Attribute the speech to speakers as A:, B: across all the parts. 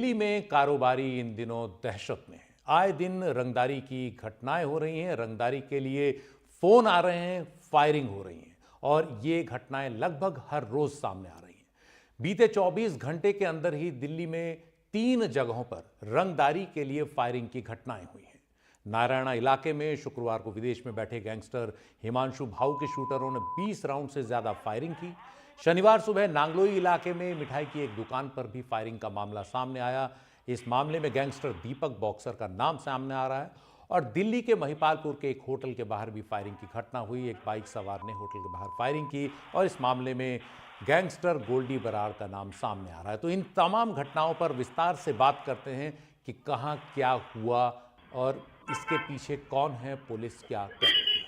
A: दिल्ली में कारोबारी इन दिनों दहशत में है। आए दिन रंगदारी की घटनाएं हो रही हैं, रंगदारी के लिए फोन आ रहे हैं, फायरिंग हो रही है और ये घटनाएं लगभग हर रोज सामने आ रही हैं। बीते 24 घंटे के अंदर ही दिल्ली में 3 जगहों पर रंगदारी के लिए फायरिंग की घटनाएं हुई हैं। नारायणा इलाके में शुक्रवार को विदेश में बैठे गैंगस्टर हिमांशु भाऊ के शूटरों ने 20 राउंड से ज्यादा फायरिंग की। शनिवार सुबह नांगलोई इलाके में मिठाई की एक दुकान पर भी फायरिंग का मामला सामने आया। इस मामले में गैंगस्टर दीपक बॉक्सर का नाम सामने आ रहा है और दिल्ली के महिपालपुर के एक होटल के बाहर भी फायरिंग की घटना हुई। एक बाइक सवार ने होटल के बाहर फायरिंग की और इस मामले में गैंगस्टर गोल्डी बराड़ का नाम सामने आ रहा है। तो इन तमाम घटनाओं पर विस्तार से बात करते हैं कि कहां क्या हुआ और इसके पीछे कौन है, पुलिस क्या कर रही है।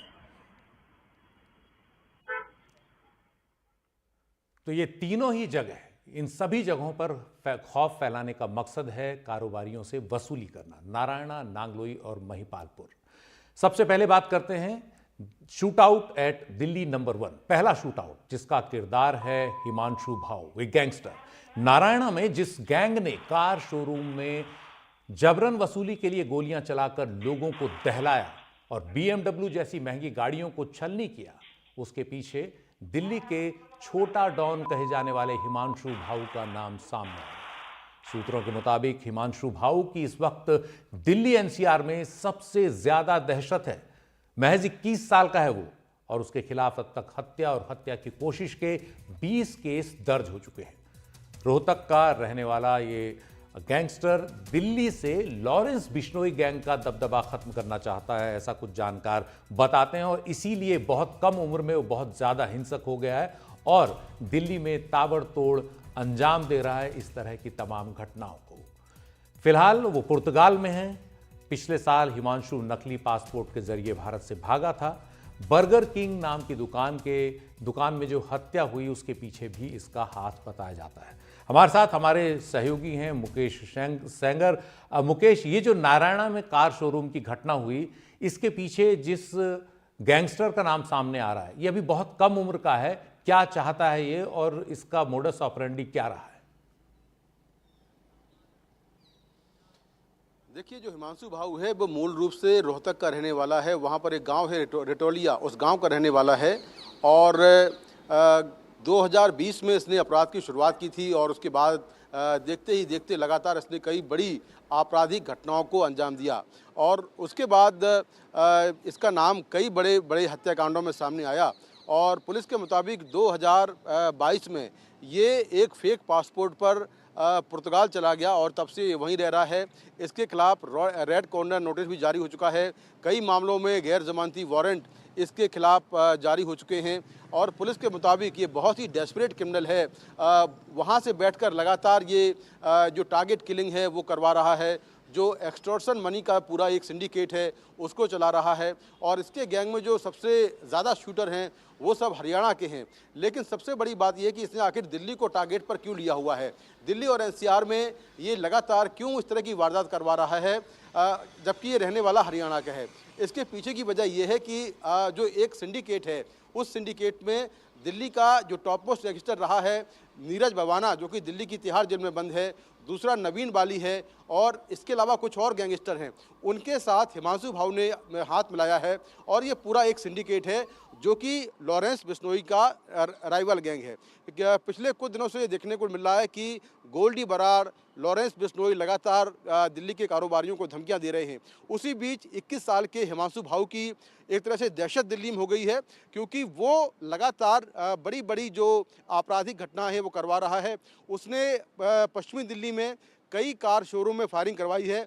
A: तो ये तीनों ही जगह, इन सभी जगहों पर खौफ फैलाने का मकसद है कारोबारियों से वसूली करना। नारायणा, नांगलोई और महिपालपुर। सबसे पहले बात करते हैं शूटआउट एट दिल्ली नंबर 1। पहला शूटआउट जिसका किरदार है हिमांशु भाऊ, एक गैंगस्टर। नारायणा में जिस गैंग ने कार शोरूम में जबरन वसूली के लिए गोलियां चलाकर लोगों को दहलाया और BMW जैसी महंगी गाड़ियों को छलनी किया, उसके पीछे दिल्ली के छोटा डॉन कहे जाने वाले हिमांशु भाऊ का नाम सामने आया। सूत्रों के मुताबिक हिमांशु भाऊ की इस वक्त दिल्ली NCR में सबसे ज्यादा दहशत है। महज 21 साल का है वो और उसके खिलाफ अब तक हत्या और हत्या की कोशिश के 20 केस दर्ज हो चुके हैं। रोहतक का रहने वाला ये गैंगस्टर दिल्ली से लॉरेंस बिश्नोई गैंग का दबदबा खत्म करना चाहता है, ऐसा कुछ जानकार बताते हैं और इसीलिए बहुत कम उम्र में वो बहुत ज्यादा हिंसक हो गया है और दिल्ली में ताबड़तोड़ अंजाम दे रहा है इस तरह की तमाम घटनाओं को। फिलहाल वो पुर्तगाल में है। पिछले साल हिमांशु नकली पासपोर्ट के जरिए भारत से भागा था। बर्गर किंग नाम की दुकान में जो हत्या हुई उसके पीछे भी इसका हाथ बताया जाता है। हमारे साथ हमारे सहयोगी हैं मुकेश सेंगर। मुकेश, ये जो नारायणा में कार शोरूम की घटना हुई, इसके पीछे जिस गैंगस्टर का नाम सामने आ रहा है, ये अभी बहुत कम उम्र का है, क्या चाहता है ये और इसका मोडस ऑपरेंडी क्या रहा है?
B: देखिए, जो हिमांशु भाऊ है वो मूल रूप से रोहतक का रहने वाला है। वहाँ पर एक गांव है रेटोलिया, उस गांव का रहने वाला है और 2020 में इसने अपराध की शुरुआत की थी और उसके बाद देखते ही देखते लगातार इसने कई बड़ी आपराधिक घटनाओं को अंजाम दिया और उसके बाद इसका नाम कई बड़े बड़े हत्याकांडों में सामने आया और पुलिस के मुताबिक 2022 में ये एक फेक पासपोर्ट पर पुर्तगाल चला गया और तब से वहीं रह रहा है। इसके खिलाफ रेड कॉर्नर नोटिस भी जारी हो चुका है। कई मामलों में गैर जमानती वारंट इसके खिलाफ जारी हो चुके हैं और पुलिस के मुताबिक ये बहुत ही डेस्परेट क्रिमिनल है। वहाँ से बैठकर लगातार ये जो टारगेट किलिंग है वो करवा रहा है। जो एक्सटॉर्शन मनी का पूरा एक सिंडिकेट है उसको चला रहा है और इसके गैंग में जो सबसे ज़्यादा शूटर हैं वो सब हरियाणा के हैं। लेकिन सबसे बड़ी बात यह है कि इसने आखिर दिल्ली को टारगेट पर क्यों लिया हुआ है, दिल्ली और NCR में ये लगातार क्यों इस तरह की वारदात करवा रहा है जबकि ये रहने वाला हरियाणा का है। इसके पीछे की वजह यह है कि जो एक सिंडिकेट है उस सिंडिकेट में दिल्ली का जो टॉप मोस्ट गैंगस्टर रहा है नीरज भवाना, जो कि दिल्ली की तिहाड़ जेल में बंद है, दूसरा नवीन बाली है और इसके अलावा कुछ और गैंगस्टर हैं। उनके साथ हिमांशु भाऊ ने हाथ मिलाया है और ये पूरा एक सिंडिकेट है जो कि लॉरेंस बिश्नोई का राइवल गैंग है। पिछले कुछ दिनों से ये देखने को मिल रहा है कि गोल्डी बराड़, लॉरेंस बिश्नोई लगातार दिल्ली के कारोबारियों को धमकियां दे रहे हैं। उसी बीच 21 साल के हिमांशु भाऊ की एक तरह से दहशत दिल्ली में हो गई है क्योंकि वो लगातार बड़ी बड़ी जो आपराधिक घटना है वो करवा रहा है। उसने पश्चिमी दिल्ली में कई कार शोरूम में फायरिंग करवाई है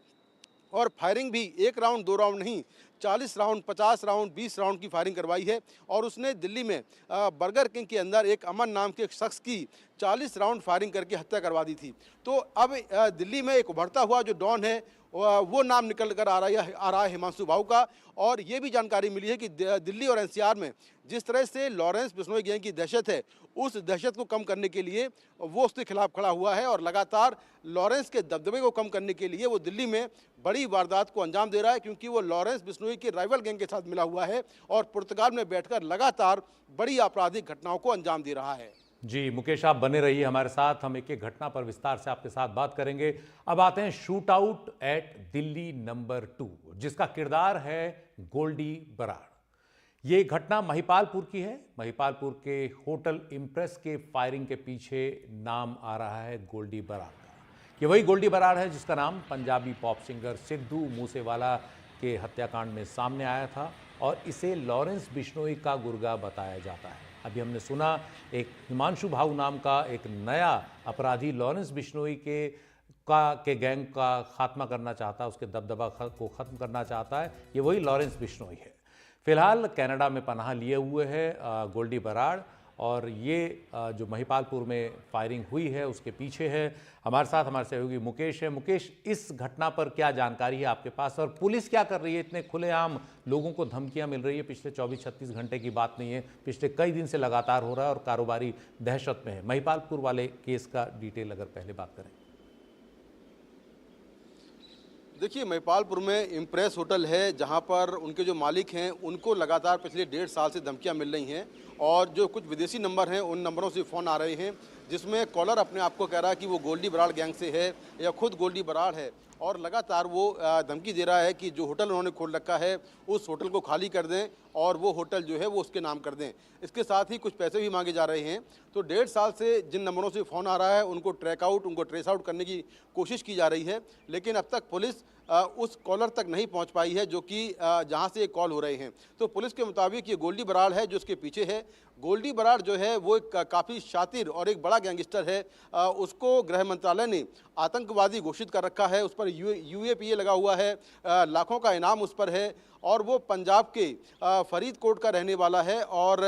B: और फायरिंग भी 1 राउंड 2 राउंड नहीं, 40 राउंड, 50 राउंड, 20 राउंड की फायरिंग करवाई है और उसने दिल्ली में बर्गर किंग के अंदर एक अमन नाम के एक शख्स की 40 राउंड फायरिंग करके हत्या करवा दी थी। तो अब दिल्ली में एक उभरता हुआ जो डॉन है वो नाम निकल कर आ रहा है हिमांशु भाऊ का और ये भी जानकारी मिली है कि दिल्ली और NCR में जिस तरह से लॉरेंस बिश्नोई गैंग की दहशत है उस दहशत को कम करने के लिए वो उसके खिलाफ खड़ा हुआ है और लगातार लॉरेंस के दबदबे को कम करने के लिए वो दिल्ली में बड़ी वारदात को अंजाम दे रहा है क्योंकि वो लॉरेंस बिश्नोई के राइवल गैंग के साथ मिला हुआ है और पुर्तगाल में बैठकर लगातार बड़ी आपराधिक घटनाओं को अंजाम दे रहा है।
A: जी मुकेश, आप बने रहिए हमारे साथ, हम एक एक घटना पर विस्तार से आपके साथ बात करेंगे। अब आते हैं shoot out at Delhi number 2, जिसका किरदार है गोल्डी बराड़। ये घटना महिपालपुर की है। महिपालपुर के होटल इम्प्रेस के फायरिंग के पीछे नाम आ रहा है गोल्डी बराड़ का। ये वही गोल्डी बराड़ है जिसका नाम पंजाबी पॉप सिंगर सिद्धू मूसेवाला के हत्याकांड में सामने आया था और इसे लॉरेंस बिश्नोई का गुर्गा बताया जाता है। अभी हमने सुना एक हिमांशु भाऊ नाम का एक नया अपराधी लॉरेंस बिश्नोई के गैंग का खात्मा करना चाहता है, उसके दबदबा को ख़त्म करना चाहता है। ये वही लॉरेंस बिश्नोई है। फिलहाल कनाडा में पनाह लिए हुए है गोल्डी बराड़, और ये जो महिपालपुर में फायरिंग हुई है उसके पीछे है। हमारे साथ हमारे सहयोगी मुकेश है। मुकेश, इस घटना पर क्या जानकारी है आपके पास और पुलिस क्या कर रही है? इतने खुलेआम लोगों को धमकियां मिल रही है, पिछले 24-36 घंटे की बात नहीं है, पिछले कई दिन से लगातार हो रहा है और कारोबारी दहशत में है। महिपालपुर वाले केस का डिटेल अगर पहले बात करें।
B: देखिए, महिपालपुर में इम्प्रेस होटल है जहां पर उनके जो मालिक हैं उनको लगातार पिछले 1.5 साल से धमकियां मिल रही हैं और जो कुछ विदेशी नंबर हैं उन नंबरों से फ़ोन आ रहे हैं जिसमें कॉलर अपने आप को कह रहा है कि वो गोल्डी बराड़ गैंग से है या खुद गोल्डी बराड़ है, और लगातार वो धमकी दे रहा है कि जो होटल उन्होंने खोल रखा है उस होटल को खाली कर दें और वो होटल जो है वो उसके नाम कर दें। इसके साथ ही कुछ पैसे भी मांगे जा रहे हैं। तो 1.5 साल से जिन नंबरों से फ़ोन आ रहा है उनको ट्रेस आउट करने की कोशिश की जा रही है, लेकिन अब तक पुलिस उस कॉलर तक नहीं पहुंच पाई है जो कि जहां से ये कॉल हो रहे हैं। तो पुलिस के मुताबिक ये गोल्डी बराड़ है जो उसके पीछे है। गोल्डी बराड़ जो है वो एक काफ़ी शातिर और एक बड़ा गैंगस्टर है। उसको गृह मंत्रालय ने आतंकवादी घोषित कर रखा है, उस पर UAPA लगा हुआ है, लाखों का इनाम उस पर है, और वो पंजाब के फरीदकोट का रहने वाला है और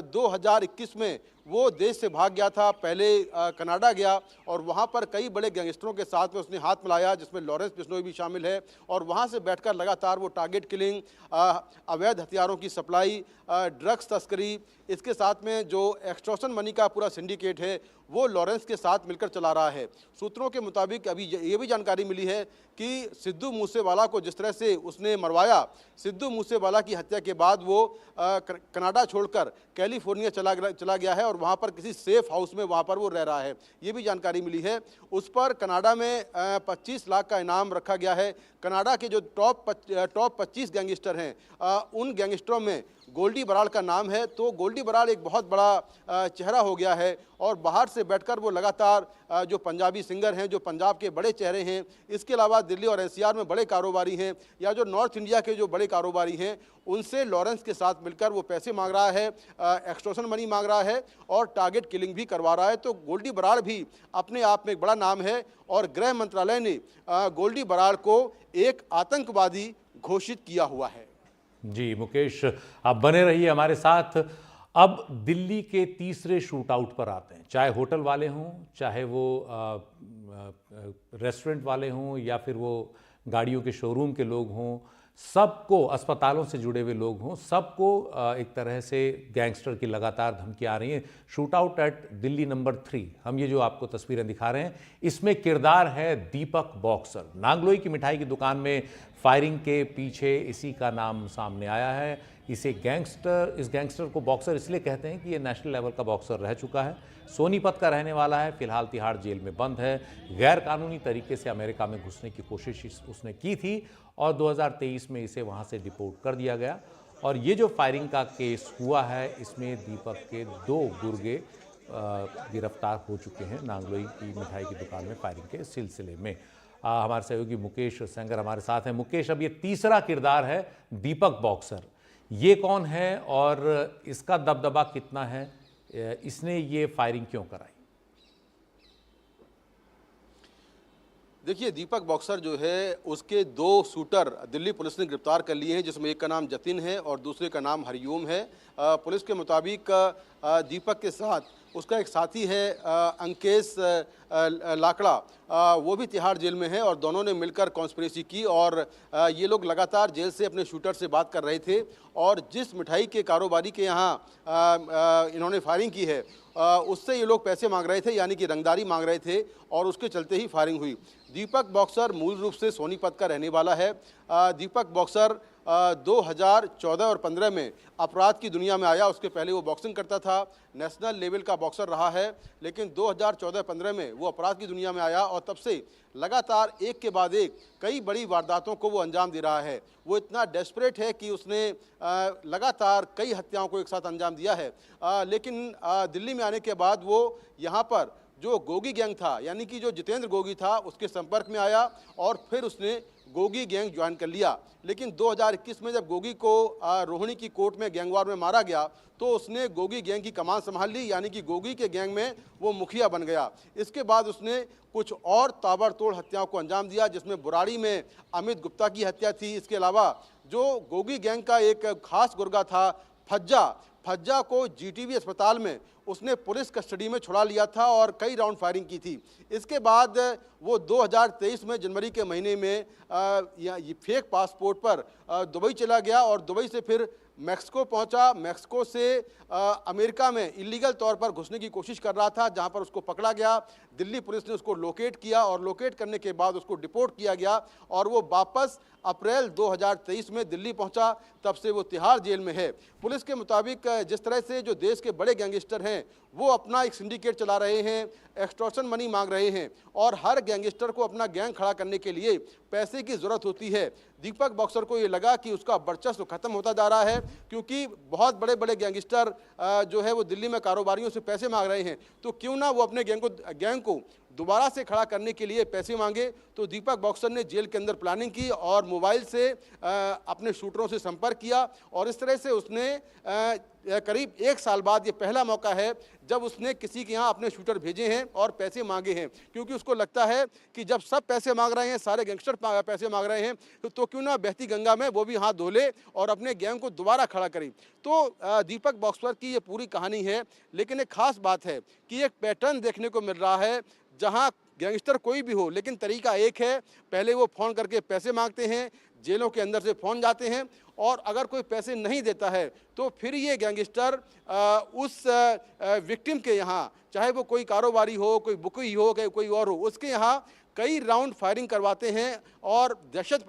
B: 2021 में वो देश से भाग गया था। पहले कनाडा गया और वहाँ पर कई बड़े गैंगस्टरों के साथ में उसने हाथ मिलाया जिसमें लॉरेंस बिश्नोई भी शामिल है, और वहाँ से बैठकर लगातार वो टारगेट किलिंग, अवैध हथियारों की सप्लाई, ड्रग्स तस्करी, इसके साथ में जो एक्सटॉर्शन मनी का पूरा सिंडिकेट है वो लॉरेंस के साथ मिलकर चला रहा है। सूत्रों के मुताबिक अभी ये भी जानकारी मिली है कि सिद्धू मूसेवाला को जिस तरह से उसने मरवाया, सिद्धू मूसेवाला की हत्या के बाद वो कनाडा छोड़कर कैलिफोर्निया चला गया है और वहाँ पर किसी सेफ हाउस में वहाँ पर वो रह रहा है, ये भी जानकारी मिली है। उस पर कनाडा में 25 लाख का इनाम रखा गया है। कनाडा के जो टॉप 25 गैंगस्टर हैं उन गैंगस्टरों में गोल्डी बराड़ का नाम है। तो गोल्डी बराड़ एक बहुत बड़ा चेहरा हो गया है और बाहर से बैठकर वो लगातार जो पंजाबी सिंगर हैं, जो पंजाब के बड़े चेहरे हैं, इसके अलावा दिल्ली और NCR में बड़े कारोबारी हैं या जो नॉर्थ इंडिया के जो बड़े कारोबारी हैं, उनसे लॉरेंस के साथ मिलकर वो पैसे मांग रहा है, एक्सटॉर्शन मनी मांग रहा है और टारगेट किलिंग भी करवा रहा है। तो गोल्डी बराड़ भी अपने आप में एक बड़ा नाम है और गृह मंत्रालय ने गोल्डी बराड़ को एक आतंकवादी घोषित किया हुआ है।
A: जी मुकेश, आप बने रहिए हमारे साथ। अब दिल्ली के तीसरे शूट आउट पर आते हैं। चाहे होटल वाले हों, चाहे वो रेस्टोरेंट वाले हों या फिर वो गाड़ियों के शोरूम के लोग हों, सबको, अस्पतालों से जुड़े हुए लोग हों, सबको एक तरह से गैंगस्टर की लगातार धमकी आ रही है। Shoot out at Delhi number 3, हम ये जो आपको तस्वीरें दिखा रहे हैं, इसमें किरदार है दीपक बॉक्सर। नांगलोई की मिठाई की दुकान में फायरिंग के पीछे इसी का नाम सामने आया है। इस गैंगस्टर को बॉक्सर इसलिए कहते हैं कि ये नेशनल लेवल का बॉक्सर रह चुका है, सोनीपत का रहने वाला है, फिलहाल तिहाड़ जेल में बंद है। गैर कानूनी तरीके से अमेरिका में घुसने की कोशिश उसने की थी और 2023 में इसे वहाँ से डिपोर्ट कर दिया गया। और ये जो फायरिंग का केस हुआ है, इसमें दीपक के 2 गुर्गे गिरफ्तार हो चुके हैं नांगलोई की मिठाई की दुकान में फायरिंग के सिलसिले में। हमारे सहयोगी मुकेश सेंगर हमारे साथ हैं। मुकेश, अब ये तीसरा किरदार है दीपक बॉक्सर, ये कौन है और इसका दबदबा कितना है? इसने ये फायरिंग क्यों कराई?
B: देखिए, दीपक बॉक्सर जो है उसके 2 शूटर दिल्ली पुलिस ने गिरफ्तार कर लिए हैं, जिसमें एक का नाम जतिन है और दूसरे का नाम हरिओम है। पुलिस के मुताबिक दीपक के साथ उसका एक साथी है अंकेश लाकड़ा, वो भी तिहाड़ जेल में है और दोनों ने मिलकर कॉन्स्पिरेसी की और ये लोग लगातार जेल से अपने शूटर से बात कर रहे थे और जिस मिठाई के कारोबारी के यहाँ इन्होंने फायरिंग की है उससे ये लोग पैसे मांग रहे थे, यानी कि रंगदारी मांग रहे थे और उसके चलते ही फायरिंग हुई। दीपक बॉक्सर मूल रूप से सोनीपत का रहने वाला है। दीपक बॉक्सर 2014 और 15 में अपराध की दुनिया में आया। उसके पहले वो बॉक्सिंग करता था, नेशनल लेवल का बॉक्सर रहा है, लेकिन 2014-15 में वो अपराध की दुनिया में आया और तब से लगातार एक के बाद एक कई बड़ी वारदातों को वो अंजाम दे रहा है। वो इतना डेस्परेट है कि उसने लगातार कई हत्याओं को एक साथ अंजाम दिया है। लेकिन दिल्ली में आने के बाद वो यहाँ पर जो गोगी गैंग था, यानी कि जो जितेंद्र गोगी था, उसके संपर्क में आया और फिर उसने गोगी गैंग ज्वाइन कर लिया। लेकिन 2021 में जब गोगी को रोहिणी की कोर्ट में गैंगवार में मारा गया तो उसने गोगी गैंग की कमान संभाल ली, यानी कि गोगी के गैंग में वो मुखिया बन गया। इसके बाद उसने कुछ और ताबड़तोड़ हत्याओं को अंजाम दिया, जिसमें बुराड़ी में अमित गुप्ता की हत्या थी। इसके अलावा जो गोगी गैंग का एक खास गुर्गा था फज्जा को जीटीबी अस्पताल में उसने पुलिस कस्टडी में छुड़ा लिया था और कई राउंड फायरिंग की थी। इसके बाद वो 2023 में जनवरी के महीने में ये फेक पासपोर्ट पर दुबई चला गया और दुबई से फिर मैक्सिको पहुंचा। मैक्सिको से अमेरिका में इलीगल तौर पर घुसने की कोशिश कर रहा था, जहां पर उसको पकड़ा गया। दिल्ली पुलिस ने उसको लोकेट किया और लोकेट करने के बाद उसको डिपोर्ट किया गया और वो वापस अप्रैल 2023 में दिल्ली पहुंचा। तब से वो तिहाड़ जेल में है। पुलिस के मुताबिक जिस तरह से जो देश के बड़े गैंगस्टर हैं वो अपना एक सिंडिकेट चला रहे हैं, एक्सटॉर्शन मनी मांग रहे हैं और हर गैंगस्टर को अपना गैंग खड़ा करने के लिए पैसे की ज़रूरत होती है। दीपक बॉक्सर को ये लगा कि उसका वर्चस्व खत्म होता जा रहा है, क्योंकि बहुत बड़े बड़े गैंगस्टर जो है वो दिल्ली में कारोबारियों से पैसे मांग रहे हैं, तो क्यों ना वो अपने गैंग को दोबारा से खड़ा करने के लिए पैसे मांगे। तो दीपक बॉक्सर ने जेल के अंदर प्लानिंग की और मोबाइल से अपने शूटरों से संपर्क किया और इस तरह से उसने करीब 1 साल बाद ये पहला मौका है जब उसने किसी के यहाँ अपने शूटर भेजे हैं और पैसे मांगे हैं, क्योंकि उसको लगता है कि जब सब पैसे मांग रहे हैं, सारे गैंगस्टर पैसे मांग रहे हैं, तो क्यों ना बहती गंगा में वो भी हाथ धो ले और अपने गैंग को दोबारा खड़ा करे। तो दीपक बॉक्सर की ये पूरी कहानी है, लेकिन एक खास बात है कि एक पैटर्न देखने को मिल रहा है जहां गैंगस्टर कोई भी हो, लेकिन तरीका एक है। पहले वो फ़ोन करके पैसे मांगते हैं, जेलों के अंदर से फ़ोन जाते हैं और अगर कोई पैसे नहीं देता है तो फिर ये गैंगस्टर उस विक्टिम के यहाँ, चाहे वो कोई कारोबारी हो, कोई बुकी हो, कोई और हो, उसके यहाँ कई राउंड फायरिंग करवाते हैं और दहशत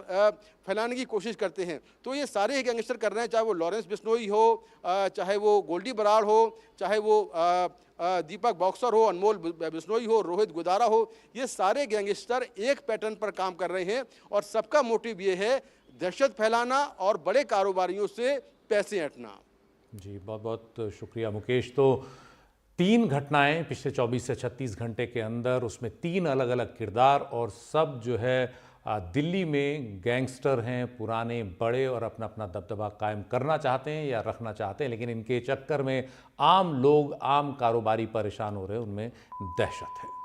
B: फैलाने की कोशिश करते हैं। तो ये सारे ही गैंगस्टर कर रहे हैं, चाहे वो लॉरेंस बिश्नोई हो, चाहे वो गोल्डी बराड़ हो, चाहे वो दीपक बॉक्सर हो, अनमोल बिश्नोई हो, रोहित गुदारा हो। ये सारे गैंगस्टर एक पैटर्न पर काम कर रहे हैं और सबका मोटिव ये है दहशत फैलाना और बड़े कारोबारियों से पैसे ऐंठना।
A: जी, बहुत बहुत शुक्रिया मुकेश। तो 3 घटनाएं पिछले 24 से 36 घंटे के अंदर, उसमें 3 अलग अलग किरदार और सब जो है दिल्ली में गैंगस्टर हैं, पुराने बड़े, और अपना अपना दबदबा कायम करना चाहते हैं या रखना चाहते हैं, लेकिन इनके चक्कर में आम लोग, आम कारोबारी परेशान हो रहे हैं, उनमें दहशत है।